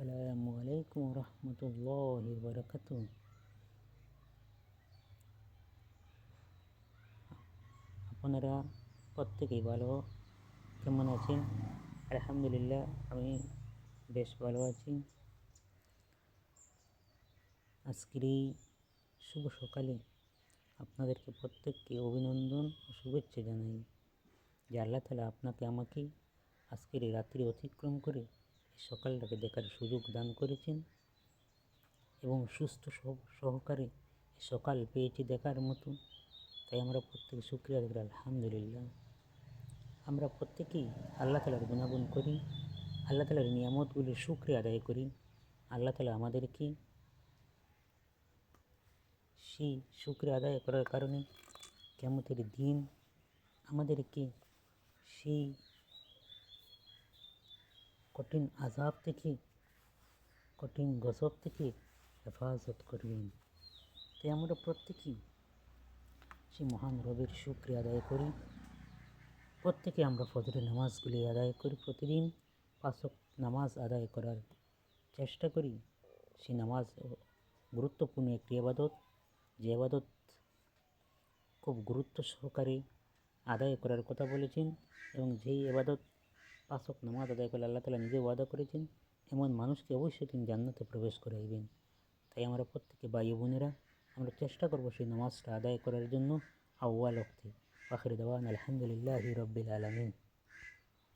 আসসালামু আলাইকুম রহমতুল্লাহি বারাকাতুহু। আপনারা প্রত্যেকেই কেমন আছেন? আলহামদুলিল্লাহ, আমি বেশ ভালো আছি। আজকের এই শুভ সকালে আপনাদেরকে প্রত্যেককে অভিনন্দন ও শুভেচ্ছা জানাই যে আল্লাহ তাআলা আপনাকে আমাকে আজকের এই রাত্রি অতিক্রম করে এই সকালটাকে দেখার সুযোগ দান করেছেন এবং সুস্থ সহকারে সকাল পেয়েছি দেখার মতো। তাই আমরা প্রত্যেকে শুকরিয়া আদায় করি, আলহামদুলিল্লাহ। আমরা প্রত্যেকেই আল্লাহ তাআলার গুণাগুণ করি, আল্লাহ তাআলার নিয়ামতগুলির শুকরিয়া আদায় করি। আল্লাহ তাআলা আমাদেরকে সেই শুকরিয়া আদায় করার কারণে কিয়ামতের দিন আমাদেরকে সেই কঠিন আযাব থেকে, কঠিন গজব থেকে হেফাজত করবেন। তাই আমরা প্রত্যেকেই সেই মহান রবের শুকরিয়া আদায় করি। প্রত্যেকে আমরা ফজরের নামাজগুলি আদায় করি, প্রতিদিন 5 ওয়াক্ত নামাজ আদায় করার চেষ্টা করি। সেই নামাজ গুরুত্বপূর্ণ একটি ইবাদত, যে ইবাদত খুব গুরুত্ব সহকারে আদায় করার কথা বলেছেন এবং যেই ইবাদত 5 ওয়াক্ত নামাজ আদায় করলে আল্লাহ তাআলা নিজে ওয়াদা করেছেন এমন মানুষকে অবশ্যই তিনি জান্নাতে প্রবেশ করাইবেন। তাই আমরা প্রত্যেকে ভাই বোনেরা আমরা চেষ্টা করব সেই নামাজটা আদায় করার জন্য আউয়াল ওয়াক্তে। আখির দাওয়ানা আলহামদুলিল্লাহি রাব্বিল আলামিন।